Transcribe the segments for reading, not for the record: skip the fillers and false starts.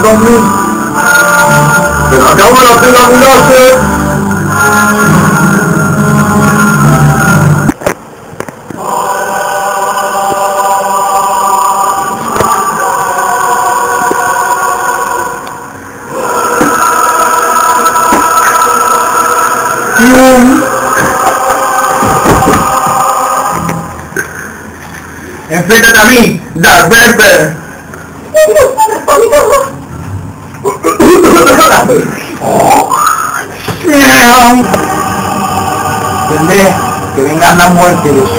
2000. Pero acabo de hacer la ambulancia. Enfréntate a mí, Darth Vader. Entendés que venga la muerte de su.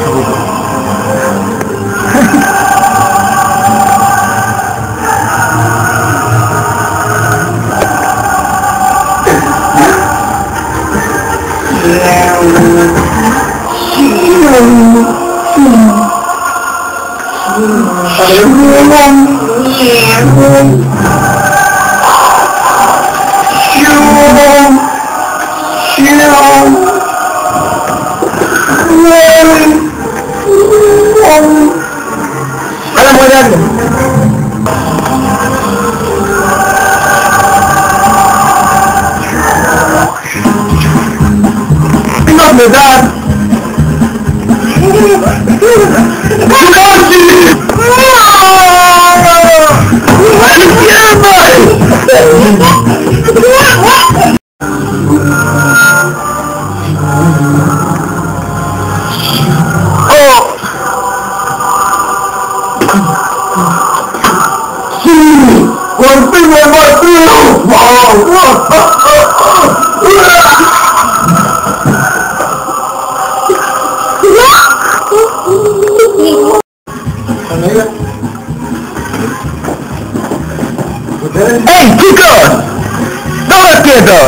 ¡Hey, chicos! ¡Todos quietos!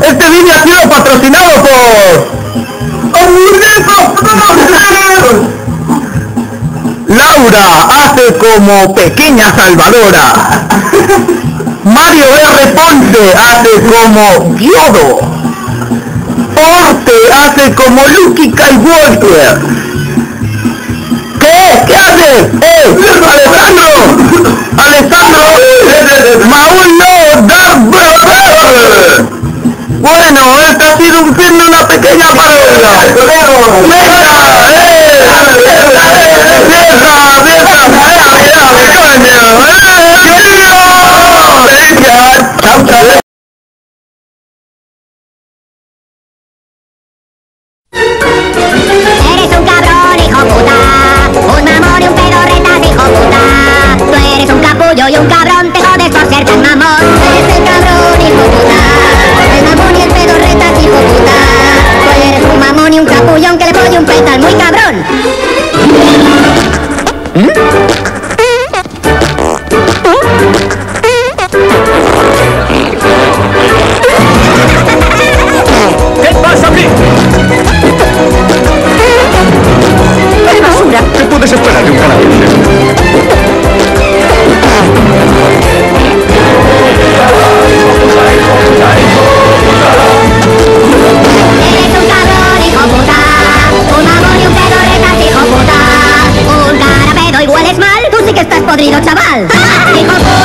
Este vídeo ha sido patrocinado por... Laura hace como Pequeña Salvadora. Mario R. Ponce hace como Yodo. Orte hace como Luke Skywalker. ¿Qué haces? ¡Alejandro! ¡Maúl no! ¡Darth Vader! Bueno, esta ha sido un film de una pequeña parodia. Eres un cabrón, hijo puta, un mamón y un pedorretas, hijo puta. Tú eres un capullo y un cabrón, te jodes por ser tan mamón. Eres el cabrón, hijo puta, el mamón y el pedorretas, hijo puta. Tú eres un mamón y un capullón que le pone un petal muy cabrón. ¿Qué pasa aquí? ¡Es basura! ¿Qué puedes esperar de un canadiense? Eres un cabrón, hijo puta, un mamón y un pedorretas, hijo puta. Un cara pedo y hueles mal, tú sí que estás podrido, chaval. ¡Hijo puta!